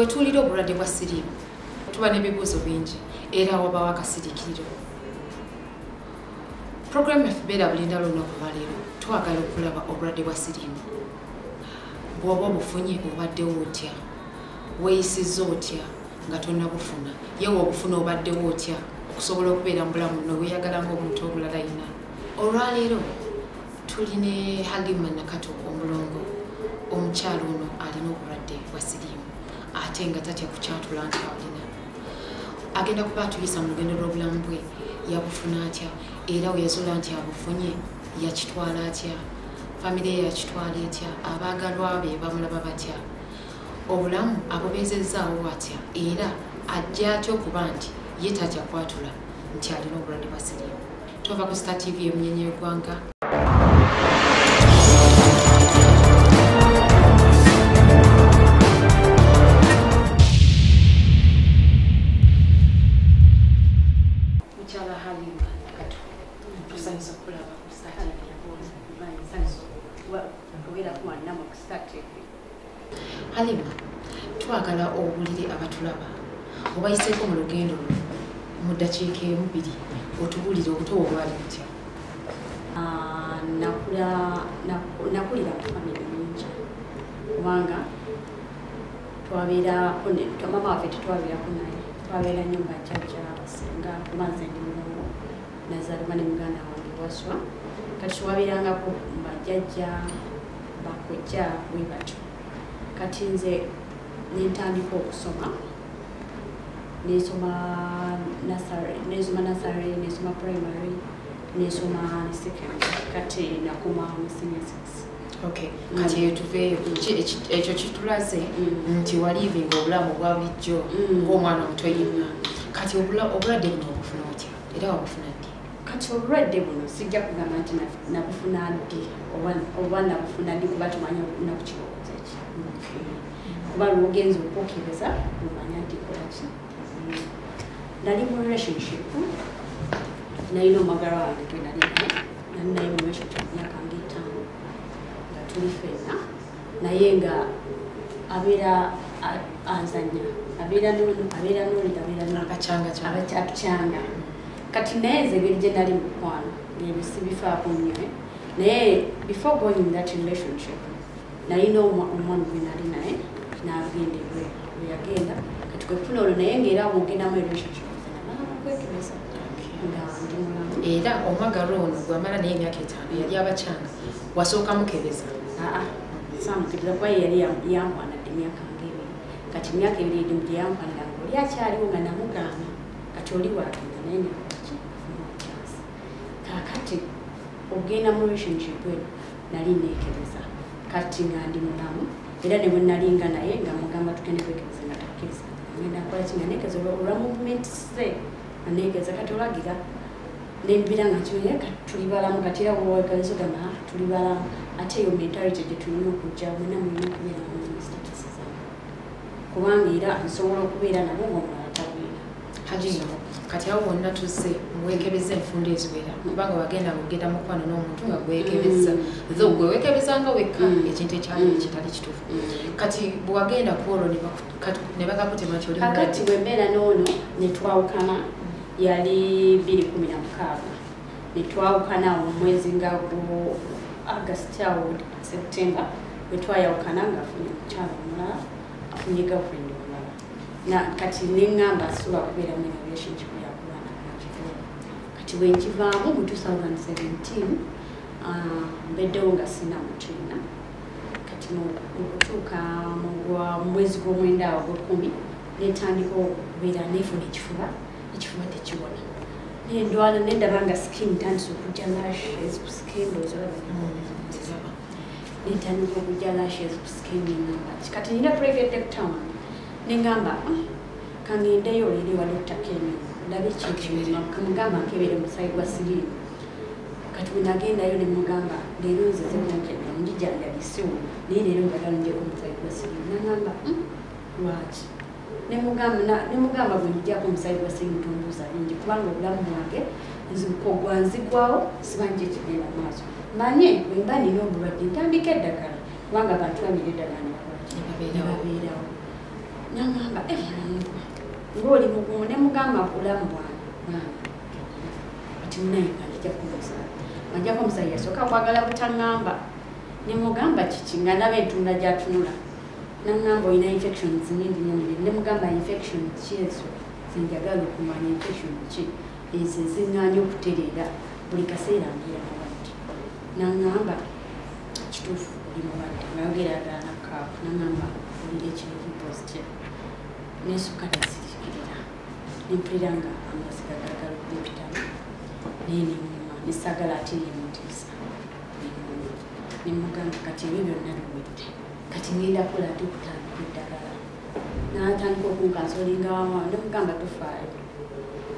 bwetuwulira obulwadde bwa siriimu tuba n'ebibuuzo bingi era wabawo akasiriikiriro. Puroguramu yaffe beera bulinda lunaku lwaleero twagala okulaba obulwadde bwa siriimu. Bw'oba obufunye obaddewo otya? Weeyisizza otya nga tonnabufuna? Yewe obufuna obaddewo otya okusobola okubeera mu bulamu n'obweyagala ng'omuntu obulala yina? Olwaleero tuli ne Halima Nakato omulongo, omukyalo ono alina obulwadde bwa siriimu ate nga tatya kukyatula nti alina. Agenda kuba atuyisa mu lugendo lw'obulamu bwe, yabufuna atya era we yazuula nti abufunye yakitwala atya, famire ye yakitwala etya, abaagalwa be bamulaba batya, obulamu abubeezezzaawo atya era ajja atya okuba nti ye tatya kwatula nti alina obulwadde bwa siriimu. Tuva ku Star TV emunyenye y'eggwanga. Mukyala Halima Nakato, tusanyusa okulaba ku Star TV. Halima, twagala obulire abatulaba obayiseeko mu lugendo luno mu ddakiika emu bbiri otubuulire obuto obwali butya. Nakulira mu famire nyingi kubanga twabeera mama waffe tetwabeerako naye, twabeera nyumba jjajja basenga kubanze ndi mulongo nazaalibwa ne muganda wange Waswa, kati twabeerangako bajjajja bakojja bwe batyo. Kati nze nentandika okusoma, nesoma nasare, nesoma primary, nesoma ne secondary, kati nakoma mu senior 6. Okay, kati tuveeyo ekyo kitulaze nti waliivinga obulamu bwa bulijjo ng'omwana omuto yenna. Kati obulwadde buno obufuna otya era wabufuna ddi? Kati obulwadde buno sijja kugamba nti nabufuna ddi oba nabufuna ddi kuba tumanya nakukirowooza ki. Kuba lwogenza okwokebeza omanya nti kolaki. Nali mu relationship, nalina omwagala wange gwe nali naye mu relationship myaka nga 5 nga tuli ffenna, naye nga abeera anzanya, abeera n'abakyanga. Kati naye nze engeri gye nali mukwano ebyo sibifaako nnyo, naye before going in that relationship nalina omwami gwe nali naye n'agenda ebweru, bwe yagenda kati kwefuna olwo naye ng'era bw'ogendamu relationship kwekebeza nga ndi mulamu. Era omwagala ono gwamala naye emyaka 5 yali abakyanga, wasooka mukebeza? Saamukebeza kuba yali yampwanadde emyaka nga 2, kati emyaka 2 edimu gye yampwanira nga oli akyaliwo nga namugamba kati oli waagenda naye nebaki omukyasi. Kaakati ogenda mu relationship eno nali neekebeza kati nga ndi mulamu era ne bwe nalinga naye nga mugamba tugende kwekebeza nga takkiriza. Ngenda nkola ki nga neekeza olwa movement ze nga neekeza kati olagira nembira nga kiwe kati tuli balamu kati era wewekebeza ogamba tuli balamu ate eyo mentality gye tulina okujja mwena mulina okubeera mu status zaabwe kubanga era nsobola okubeera nabo ng'omulala tabeera. Halima, kati awo wonna tuzze muweekebeza enfunda eziwera kubanga wagenda ng'ogenda mukwano n'omuntu nga gweekebeza tho gwe weekebezanga wekka ekintu ekyali ekitali kituufu. Kati bwe wagenda ku olwo ne bagakutema nti oli kakati bwe mbeera n'ono ne twawukana yali 2016 ne twawukana mu mwezi nga August awo September bwe twayawukana ng'afunye omukyalo omulala afunye girlfriend omulala kati neŋŋamba asobola kubeera mu relationship yakulwana nakivaamu. Kati bwe nkivaamu mu 2017 mbeddewo nga sina mukiina. Kati mu kutuuka mu mwezi gw'omwenda awo gw'ekkumi netandika okubeera neefuna ekifuba tekiwona nendwala nendaba nga skin ntandise okujja lashes ku skin ozolaba netandika okujja lashes ku skin neŋŋamba kati nina private doctor wange neŋŋamba kangendeyo olere wa Dr. Kenya ndabe ekintu kamugamba nkebere musayi gwa siriimu. Kati bwe nagendayo ne mugamba leero nzize kunkebera onjijjanjabisiwo naye leero njagala njeko musayi gwa siriimu. Naŋŋamba lwaki? Nemugamba bwe njijjako omusayi gwa siriimu tombuuza bingi kubanga obulamu bwange nzigwawo siba nje ekigenda mu maaso. Manye bwe mba nina obulwadde ntandika eddagala kubanga abantu bamira eddagala ne babeerawo. Nangamba ngoli mugumu ne mugamba kulamu bwana ati mnaika njya kumusa njya kumusa yasoka kwagala kutangamba ne mugamba chichi nganabe tunda jatunula nangamba ina infections nyingi nyingi ne mugamba infection chezo zinjagala kumanya infection chi ezi zinganyo kuterera buli kaseera ngira mabati nangamba kitufu limabati ngagera dana ka nangamba buli ekintu positive nesuka tasikirira nimpiranga amasigagala kupitana nini nisagala ati yimutisa ni muganga kati bibyo nalwete kati ngenda kula tukutandikira na atandika okunkansolinga wama ne mugamba tufaayo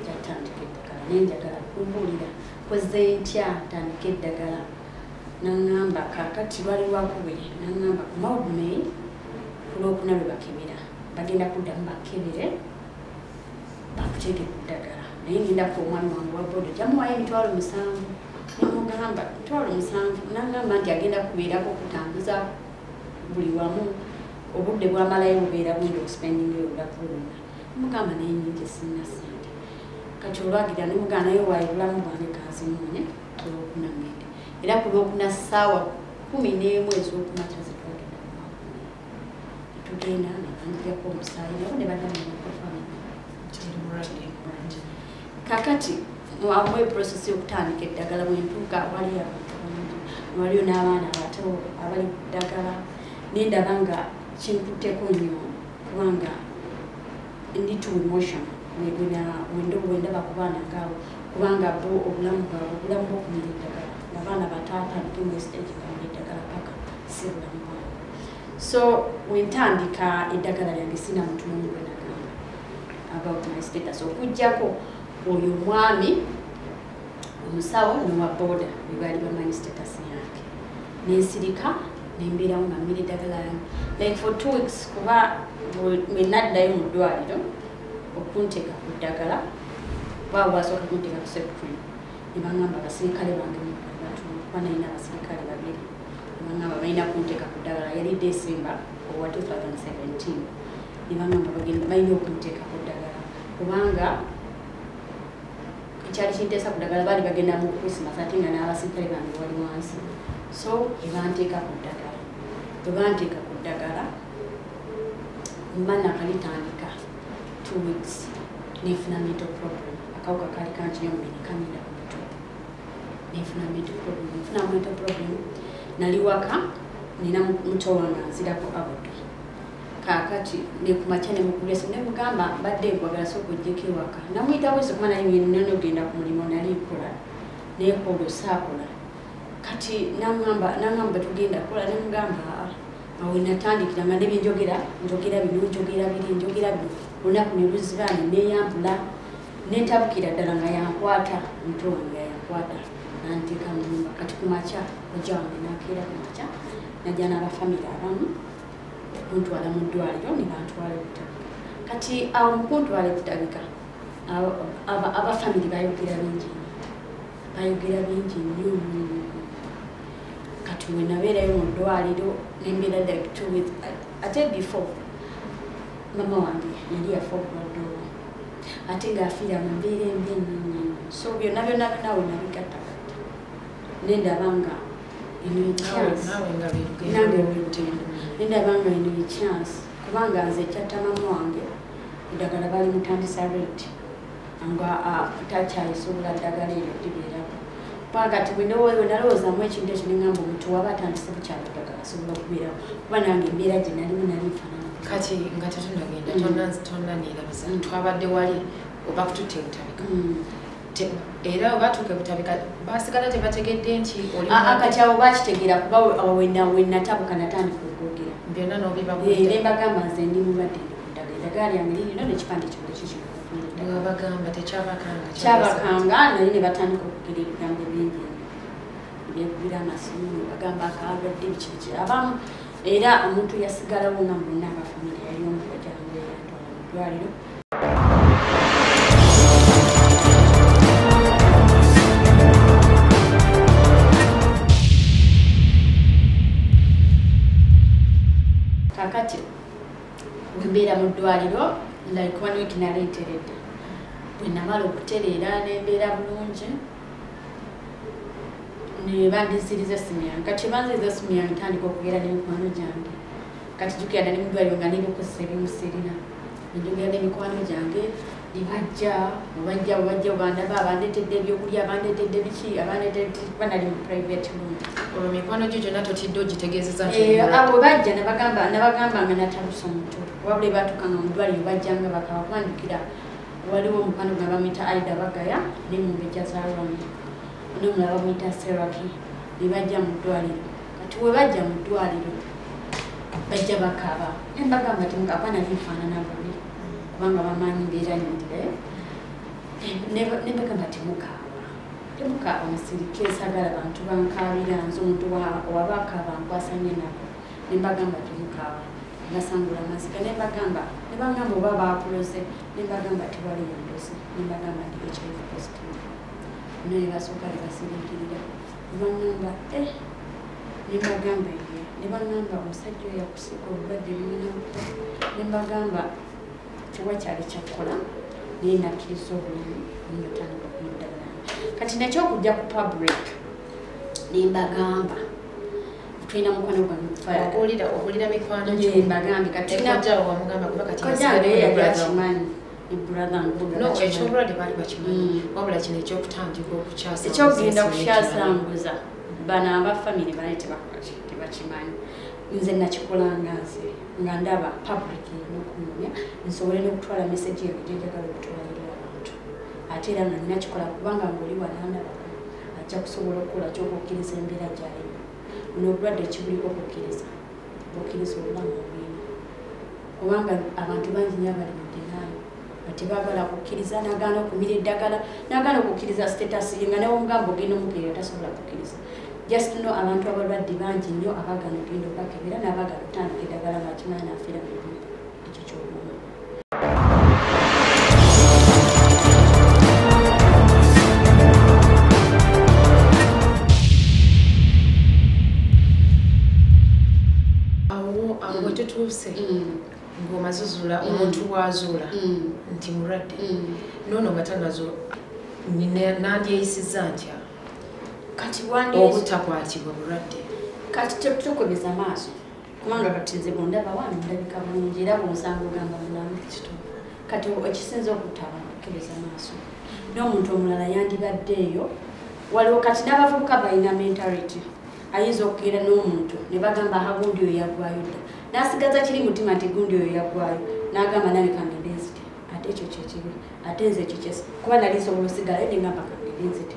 kyatandikira nenjagala kumbulira koze ntya tandika eddagala nangamba kakati lwali lwakubiri nangamba kumawumei kulwokuna lwe bakebera bagenda kuddamu bakebere bakuteeke ku ddagala naye ngenda ku omwami wange wa bodo jamuwayo emitwalo 7 nemugamba 7 nangamba nti agenda kubeerako okutambuza buli wamu obudde bwamalayo bubeera bundi okuspendinga obulavu bwonna nemugamba naye nyingi sina sente kati olwagira nemugamba naye waayo bulamu bwange kanzimunye olwokuna ngende era ku lwokuna ssaawa 11 ez'okumakya zitwagenda tugenda nebanjirako omusaayi nabo ne baddamukofamu kakati wamwe process yokutandika eddagala bwentuuka waliyo abantu bangi waliyo n'abaana abato abali ku ddagala nendaba nga kintutteko nnyo kubanga ndi to emotion wendaba ku baana ngaawo kubanga bo obulamu bwabwe obulamu bwokumira eddagala abaana bataatandika mu stage bamira eddagala paka si bulamu bwabwe so wentandika eddagala lyange sina muntu n'omu gwe nagamba about my status okujjako oyo mwami omusawo nowa boda bebali bamanyi status yange nensirika nembeerawo nga mmira eddagala yange like for 2 weeks kuba mwenaddayo mu ddwaliro okunteeka ku ddagala baba basooka kunteeka ku secretary nebangamba abasirikale bange kuba nalina abasirikale babiri nebangamba balina kunteeka ku ddagala yali December owa 2017 nebangamba balina okunteeka ku ddagala kubanga ekyali kinteesa ku ddagala baali bagenda mu Christmas ate nga n'abasirikale bange wali wansi so ebanteeka ku ddagala ebanteeka ku ddagala mmana kalitandika 2 weeks nefuna mental problem akawuka kali kankinyomubiri kamira ku mutwe nefuna mental problem nali waka nina muto wange anzirako abodo kakati nekumakya nemukubyeso nemugamba mbadde nkwagala soka ojjeko ewaka namuyitawo ezi kuba naye nogenda ku mulimu nalikola naye kwolwo saakola kati nangamba tugenda kola nemugamba awe natandikira nga nebyenjogera njogera bino olunaku neluzibane neyambula nentabukira ddala nga yankwata omuto wange yankwata nanteeka munyumba kati kumakya ojja wange nakeera kumakya najja n'abafamire abamu kuntwala mu ddwaliro nebantwala okutabika kati awo mukuntwala okutabika abafamire bayogera bingi nnyo kati we nabeerayo mu ddwaliro nembeera like 2 weeks ate before mama wange yali yafa okuladdeowa ate ngaafiira mu mbeera embi ennyo so byonna nawe nabigattagatta nendaba nga nendaba nga eno chance kubanga nze ekyatta mama wange eddagala bali mutandisa rate nga takyayisobola ddagala eryo libeerako pagati wenalowoozamu ekintu ekyo nengamba omuntu waba atandise bukyalo ddagala asobola okubeerawo kuba nange embeera gye nalimu nali nfaanana kati nga tetunagenda tonna neerabiza twabadde wali oba kututte butabika era obatuuke butabika basigala tebategedde nti kati awo bakitegeera kuba wenatabuka natandika okwogera byonna nobibagenda nembagamba nze ndi mulwadde ndikuddagala eddagala lyange lirino nekipande kyonge kikibagamba tekyabakanga naye ne batandika okugira ebigambo bingi byekubira amasimu bagamba akagadde bikibiki abamu era omuntu yasigalawo nga muna abafamire yali omubajjange yatwala mu ddwaliro kakati wembeera mu ddwaliro ddwaliro like 1 week naleeteredde bwe namala okutereera nembeera bulungi ne bandisiriza essimu yange kati banziriza essimu yange ntandika okugera n'emikwano gyange kati jjukira ddala mu ddwaliro nga nina okukozesa ebimusirina njogera n'emikwano gyange bajja bandaba abandeetedde ebyokulya abandeetedde biki abandeetedde banali mu private room olwo mikwano gyo gyonna totidde ogitegeezeza abo bajja nabagamba nga natalusa omuto wabula batukanga mu ddwaliro bajjanga bakawapandikira waliwo omukwano gwe bamuyita Aida Bagaya ne mu mbejja za Rwanda n'omulala bamuyita Seraki ne bajja mu ddwaliro kati we bajja mu ddwaliro bajja bakaaba ne mbagamba ti mukapana lifaanana bubi kubanga bamanyi mbeera nyirire ne mbagamba temukaaba musirike sagala bantu bankaabira nze omuntu wabakaaba nkwasanye nako ne mbagamba temukaaba basangula amazika ne bagamba oba baakulose ne bagamba tewali yandoze ne bagamba ndi HIV positive naye basooka ne basirikirira ne bagamba ne bagamba omusajja oyo yakusika obulwadde bulinamuta ne bagamba tewakyali kyakukola naye nakkiriza obulamu notandika okumuddagala kati nekyokujja ku public ne mbagamba tulina mukwano gwange okulira mikwano mbagambe katiyakimanyi ekyobulwadde baali bakimanyi wabula kino ekyokutandika okukyasa ekyogenda okukyasambuza bano abafamire bali tebakimanyi nze nakikolanga nze nga ndaba public nokunomya nsobole n'okutwala message yange gyenjagala okutwalira abantu ate era nga ninakikola kubanga ngaoli wanandabako ajja kusobola okukola kyokukkiriza embeera gyalimu n'obulwadde kibuliko okukkiriza obulamu obwina kubanga abantu bangi nnyo abali mu denaayo tebaagala kukkiriza nagaana okumira eddagala nagaana okukkiriza status ye nga newomugamba ogenda omukeera tasobola kukkiriza just no abantu abalwadde bangi nnyo abaagala ogenda obakebera n'abaagala otandika eddagala ngakimanya nafiira mu ekyo kyobulamu tutuuse ng'omazuzula omuntu wazuula nti mulwadde noono nga tanazo nandyeyisiza ntya kati obutakwatibwa bulwadde kati tukubeza maaso kubanga kati nze bondaba wano ndabika bulungi era bwonsanga ogamba mulamu kati ekisinza okutaba okukebeza maaso n'omuntu omulala yandibaddeeyo waliwo kati n'abavubuka balina mentality ayinza okugenda n'omuntu ne bagamba gundi oyo yagwayo dda n'asigaza kiri mutima nti gundi oyo yagwayo n'agamba nawe kangedenziti ate ekyo kyekibi ate nze ekyo kyesi kuba nali nsobola osigala ye nengamba kangedenziti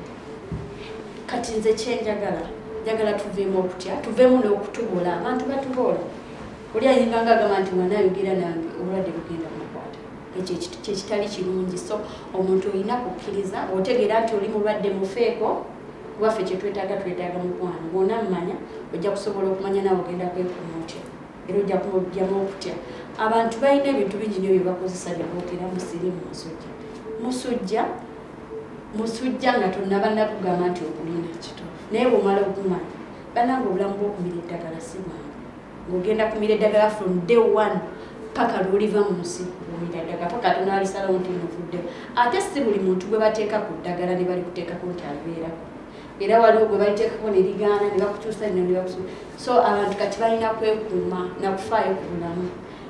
kati nze kyenjagala tuveemu okutya tuveemu n'okutubula abantu batuboola oli ayinganga agamba nti wanayogera nange obulwadde bugenda mukwata ekyo kyekitali kirungi so omuntu olina kukkiriza otegeera nti oli mulwadde mufeeko kubaffe kyetwetaaga mukwano bwona mmanya ojja kusobola okumanya nawe ogenda kwekuuma otya era ojja kumujjamu okutya abantu balina ebintu bingi nyo bye bakozesa byaboogera musirimu musujja nga tonnabannakugamba nti okulina naye bwomala okumanya bananga obulamu bwokumira eddagala si bwangu ng'ogenda kumira eddagala from day one paka lwoliva mu nsi omira eddagala paka tonalisalawo nti novuddewo ate si buli muntu gwe bateeka ku ddagala ne bali kuteekako nti alibeerako era waliwo gwe baliteekako ne ligaana ne bakukyusa so abantu kati balina kwekuuma nakufaayo ku bulamu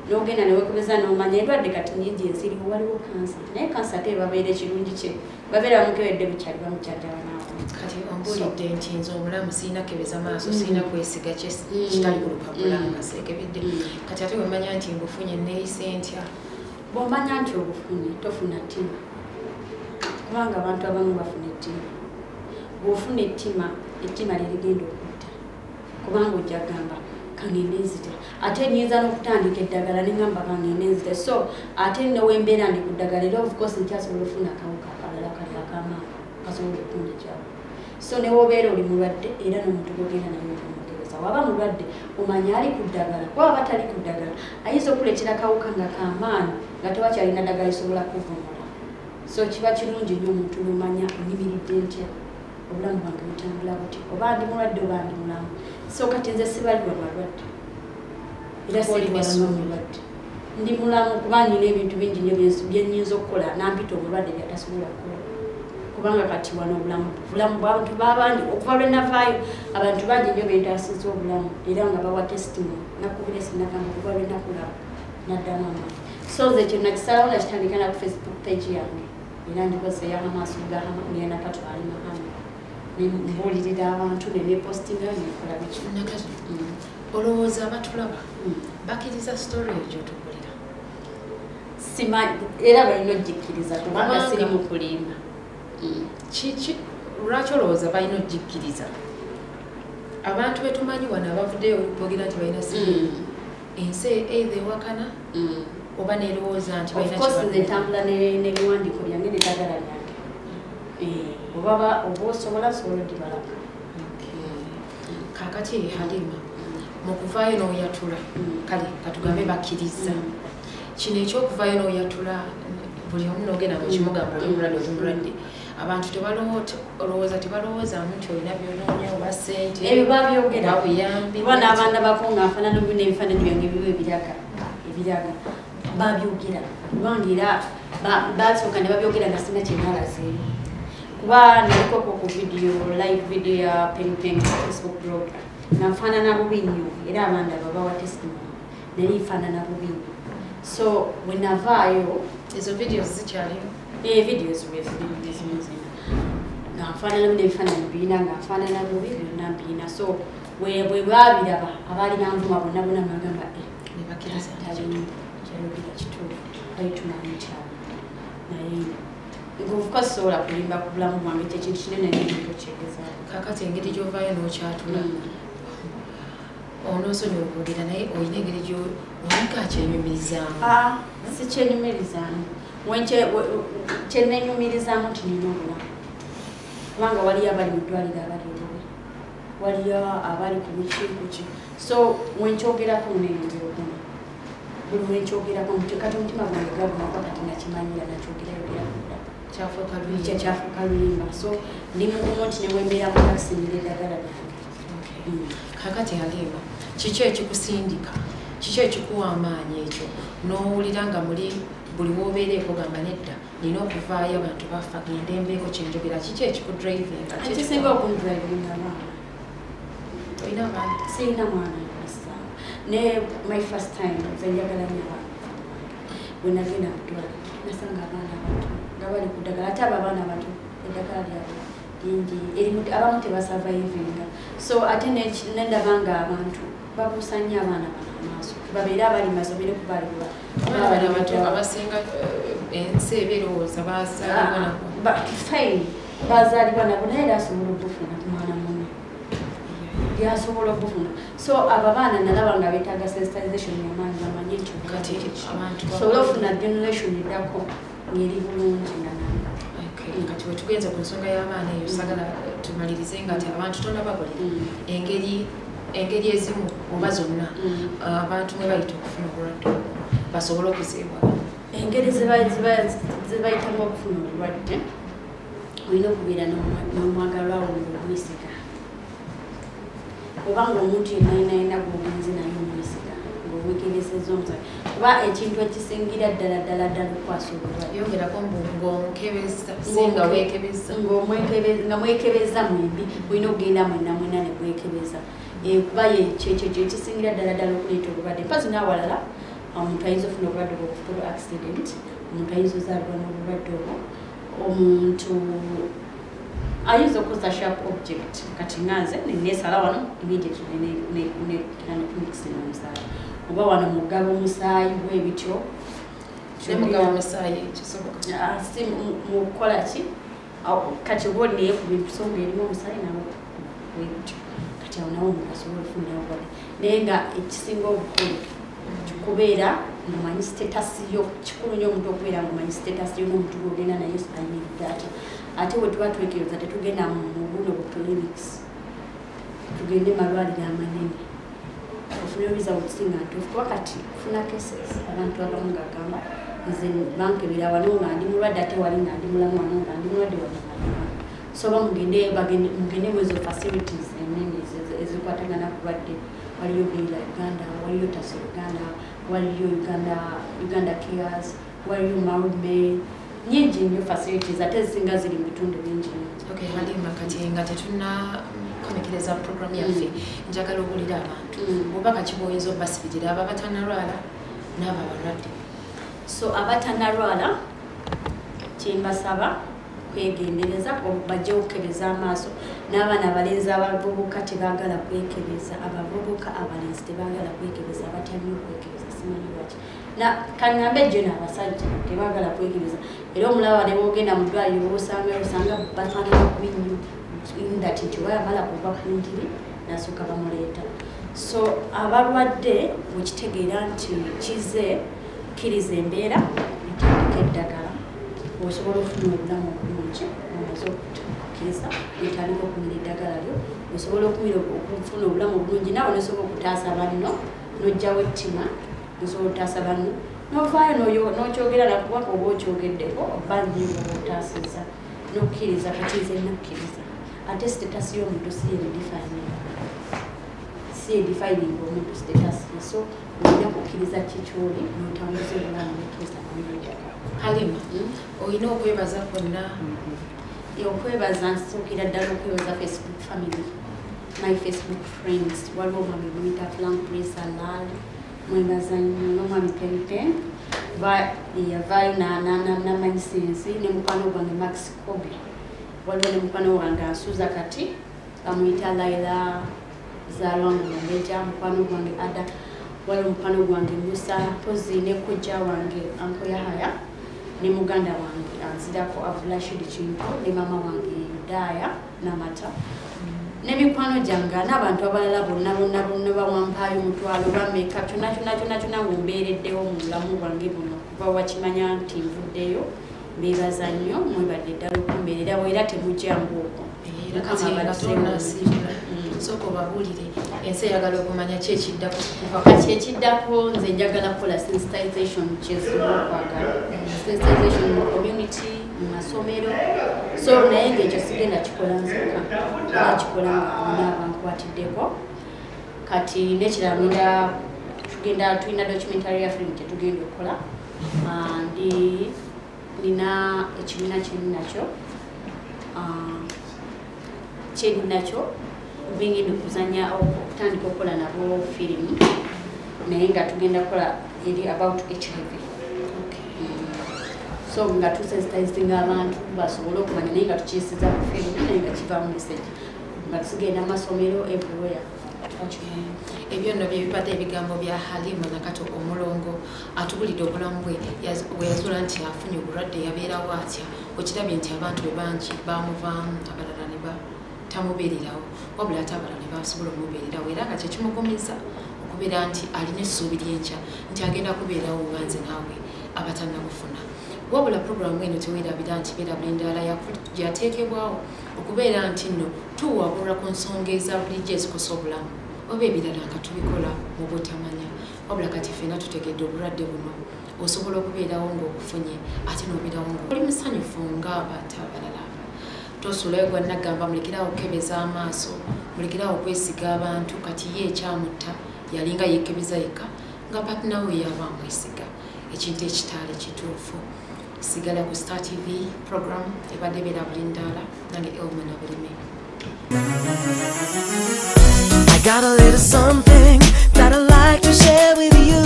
n'ogenda newekubeza n'omanya endwadde kati nyingi eziriwo waliwo kansa naye kansa ate babeera ekirungi kye babeera bamukebedde bukyali bamukyajjaba naako kati ombulidde nti nze omulamu sirina kebeza maaso sirina kwesiga kitali ku lupapula nga seekebedde kati ate wemanya nti ngufunye neeyise ntya bw'omanya nti obufunye tofuna ttima kubanga abantu abamu bafuna ettima bw'ofuna ettima lirigenda okutta kubanga ojja gamba kangende ate nyinza n'okutandika eddagala nengamba kangende so ate newembeera ndi ku ddagala era of course nkyasobola okufuna akawuka akalala kali akamaama kasobola okutunda kyabo so newobeera oli mulwadde era n'omuntu gogenda naye okumukebeza waba mulwadde omanya ali ku ddagala kuba batali ku ddagala ayinza okuleetera akawuka nga kamaanyi nga tewakyalina ddagala lisobola kuvumula so kiba kirungi nnyo omuntu nomanya onyimiridde ntya obulamu bwange butambula buti oba ndi mulwadde oba ndi mulamu so kati nze sibalibwa balwadde era mulwadde ndi mulamu kuba nina ebintu bingi nnyo bye nnyinza okukola nampita obulwadde byatasobola kukola kubanga kati wano obulamu bw'abantu babandi okuva lwe navaayo abantu bangi nnyo beetaasizza obulamu era nga bawa testimony nakubira sinagamba okuva lwe nakulaba naddamu amaanyi so nze kyo nakisalawo nakitandika na ku Facebook page yange era ndikozesa ey'amaaso ga hama ngenda katwali mahama nembuulirira abantu nenepostinga nekola biki olowooza abatulaba bakkiriza story egyo tukulira simanyi era balina ogikkiriza kubanga siri mu kulimba kiki lwaki olowooza balina ogikkiriza abantu betumanyi wano abavuddeyo olikuboogera nti balina siriimu ensi eitha ewakana oba nerowooza nti balina ntambula n'ebiwandiiko byange nedagala lyange oba osobola odibalaba kakati Halima mukuvaayo n'oyatula kale katugambe bakkiriza kino ekyokuvaayo n'oyatula buli omu n'ogenda mu kimugamba omulwadde abantu olowooza tebalowoozaamu nti olina byonoonya oba ssente ebyo babyogera buyambi oba n'abaana bakonga afaanana n'ebifaananyi byange ebiwa ebiraga babyogera kubanga era basooka ne babyogera nga sina kyenalazeeyo kuba nalikoko ku live video ya Peng Facebook blog nafaanana bubi nnyo era abaana babawa testimony naye ifaanana bubi nnyo so wenavaayo ezo videos zikyaliyo videos wezimuzina ngafaanana n'ebifaananyi birina ngafaanana bubi byonna mbirina so bwe babiraba abaali banvuma bonna magamba kyayogera kituufu bayitunamukyalo naye ngovuka sobola kulimba ku bulamu bwange kyekintu kinene nokyegezaako kakati engeri gyovaayo n'okyatula onoosonyiwa okwogera naye olina engeri gyolika kyenyumirizaamu si kyenyumirizaamu kyenenyumirizaamu nti nina obulamu kubanga waliyo abali mu ddwaliro abali obubi waliyo abali ku bukiikuki so wenkyogerako nenyongera okuma buli wenkyogerako kati omutima gwange gabumako kati nakimanyira nakyogerayogerako kyafuuka luyimba so ndi mugumu nti newembeera mukasinira eddagala lyange kakati Halima kiki ekikusindika kiki ekikuwa amaanyi ekyo n'owulira nga muli buli wobeereeko gamba nedda nina okuvaayo abantu bafa genda embeeko kyenjogera kiki ekikudrivinga ekisinga okundrivinga abaana olina abaana sirina mwana ne my first time zenjagala nyo abaana bwenagenda kutwala nasanga abaana abato nga bali ku ddagala ate abo abaana bato eddagala lyabwe lingi abamu tebasurvivinga so ate nendaba nga abantu babuusa nnyo abaana bano amaaso babeere abali masomero kubalibwa abasinga ensi ebeerowooza fine bazaalibwa nabo naye era asobola okufuna ku mwana munne yasobola okufuna so abo abaana nalaba nga beetaaga sensitization yamaanyi bamanye nti sobola okufuna generation eddako ngeri bulungi nanani kati wetugenze ku nsonga y'abaana eyo sagala tumalirize nga ti abantu tonabagolera engeri ezimu oba zonna abantu mwe bayita okufuna obulwadde basobole okuziibwa engeri zebayitamu okufuna obulwadde olina okubeera n'omwagalwawo ngaomwesiga obanga omuntu yenayinayina gwogenzi naye omwesiga ngaomwekebeseza omusala kuba ekintu ekisingira ddala okukwasa obulwadde yongerako ng'omukebeza singa weekebeza nga mwekebeza mwembi olina okugenda mwenna nebwekebeza kuba kyekyo ekisingira ddala okuleeta obulwadde mpazi n'awalala omuntu ayinza ofuna obulwadde obwokufuna accident omuntu ayinza ozaalibwa n'obulwadde obwo omuntu ayinza okukoza sharp object kati nganze nesala wano immediately nekiranakumikisi n'omusaayi oba wano mugaba omusaayi bwebityo si mukukola ki kati oba olinaye ku bintu so ngaerimu omusaayi nawe bwebityo kati awo nawe omuntu asobola ofunira obulwadde naye nga ekisinga obukulu kubeera ngamanyi sitatasi yo kikulu nnyo omuntu okubeera ngamanyi sitatasi yo n'omuntu gwogenda naye ayimiridde ate we tuba twekebeza tetugenda mu buno bu clinics tugende malwaliro amanene ofuna obiza okusinga ntuufu kuba kati kufuna cases abantu abamu ngagamba nze bankebera wano nga ndi mulwadde ate wali nga ndi mulamu wano nga ndi mulwadde wano soba mugende mwezo facilities enene ezikwatagana kulwadde waliyo beira Uganda waliyo tasi Uganda waliyo Uganda Cares, waliyo Marume, nyingi nnyo facilities ate ezisinga ziri mu bitundu bingi. Okay, Halima, kati nga tetuna komekereza program yaffe njagala obuulira abantu obubaka ki bw'oyinza obbasibirira abo abatanalwala n'abo abalwadde. So abatanalwala kyembasaba kwegendereza bajja okukebeza amaaso n'abaana abalenzi abavubuka tebaagala kwekebeza, abavubuka abalenzi tebaagala kwekebeza, abatalina okwekebeza simanyi lwaki. Kaŋŋambe jjo n'abasajja tebaagala kwekebeza era omulaba ne bwogenda mu ddwaliro osanga bafaanana kubi nnyo that nti wayamala kuva ku njiri nasooka bamuleeta. So abalwadde bwekitegeera nti kize kkiriza embeera etandika eddagala osobola okufuna obulamu obulungi omaze okukkiriza etandika okumira eddagala lyo osobola okufuna obulamu obulungi naawe nosobola okutaasa banno n'ojjawo ettima nosobola okutaasa banno n'ovaayo n'okyogera nakubaka oba okyogeddeko bangi oba otaasizza n'okkiriza katiize nakkiriza ate sitatasi y'omuntu si edifining omuntu sitatasi so olina kukkiriza kikyoli n'otambuza obulamu n'okkiriza n'omulira. Halima, olina okwebaza kwonna. Okwebaza nsookera ddala okwebaza Facebook family, my Facebook friends, waliwo omwami muyita Frank Presa Lal, mwebaza nnyo n'omwami Pempen, yavaayo n'amanyisensi ne mukwano gwange Max Kobe, waliwo ne mukwano wange asuuza kati amuyita Laila Zalongo Mbeja, mukwano gwange Ada, waliwo mukwano gwange Musa Pozi ne kojja wange Anko Yahaya ne muganda wange anzirako Abdulashid Kinto ne mama wange Daya Namata ne mikwano gyange n'abantu abalala bonna bawampaayo omutwalo bameka kyonna ng'ombeereddewo mu bulamu bwange buno kuba wakimanya nti nvuddeyo mbeebaza nnyo mwebadde ddala okumbeererawo era temujjangu okwo. Sooka obabuulire ensi eyagala okumanya ki ekiddako kati ekiddako nze njagala kukola sensitization kyeziba okwagala sensitization mu community mu masomero so naye ng'ekyo sigenda kikola nzeka nakikola ng'abankwatiddeko kati nekirala tulina documentary ya film tetugenda okukola nina ekibiina kyeri nakyo bingenda okuzanya okutandika okukola nabo firimu naye nga tugenda kukola eri about HIV. So nga tusensitizinga abantu basobole okumanya naye nga tukiyisiza ku firimu naye nga kivaamu message nga tusigenda amasomero everywhere. Ebyo nno bye bibadde ebigambo bya Halima Nakato omulongo atubulidde obulamu bwe yazuula nti afunye obulwadde yabeerawo atya okirabye nti abantu be bangi bamuvaamu abalala ne tamubeererawo wabula ate abalala ne basobola omubeererawo era nga kyekimugumiza okubeera nti alina essuubi ly'enkya nti agenda kubeerawo nga nze naawe abatannabufuna. Wabula puroguramu eno teweerabira nti beerabula endala yateekebwawo okubeera nti nno tuwabulwa ku nsonga eza bulijjo ezikosa obulamu oba ebirala nga tubikola mu butamanya wabula kati ffenna tutegedde obulwadde buno osobola okubeerawo ng'obufunye ate n'obeerawo ng'oli musanyufu ng'abantu abalala. Tosulayo gwa nagamba mulekerawo okukebeza amaaso mulekerawo okwesiga abantu kati ye ekyamutta yalinga yeekebeza yekka nga patina we yaba amwesiga ekintu ekitaali kituufu. Sigala ku Star TV program ebadde beera buli ndaala nange Elma Nabulime. I got a little something that I'd like to share with you,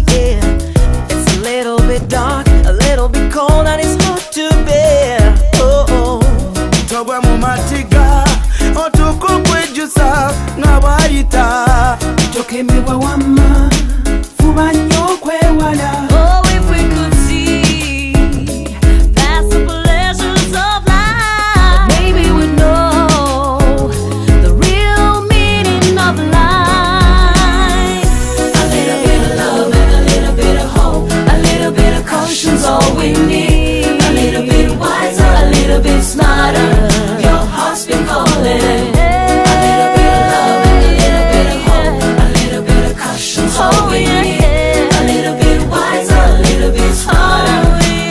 yeah. It's a little bit dark, a little bit cold, and it's hard to bear. Oh, Togwa mu matiga otukukwejusa nabayita tokemebwa wamma fuba nnyo okwewala. oh, if we could see past the pleasures of life, maybe we'd know the real meaning of life. A little bit of love and a little bit of hope, a little bit of caution's all we need. A little bit wiser, a little bit smarter, your heart's been calling. A little bit of love and a little bit of hope, a little bit of caution's all we need. A little bit wiser, a little bit smarter,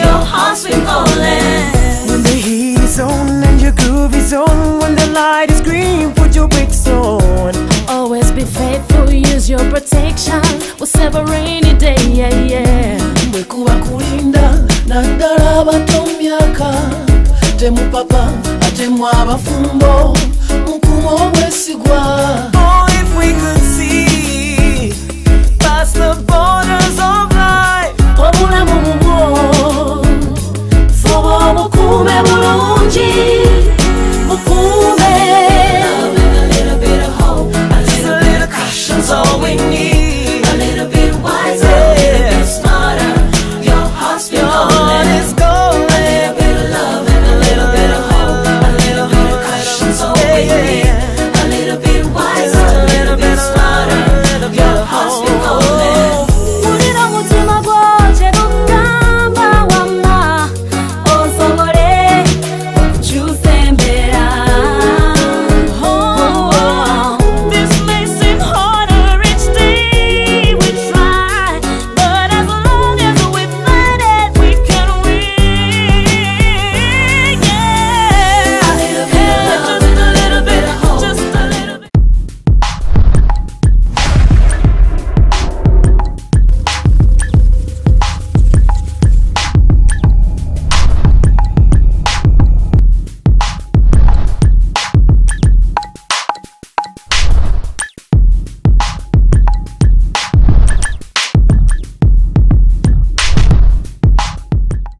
your heart's been calling. When the heat is on and your groove is on, when the light is green, put your brakes on. Always be faithful, use your protection. We'll separate it day, yeah, yeah. Mwekuba kulinda naddala abato myaka temu papa atemu abafumbo mukumo obwesigwa. Oh, if we could see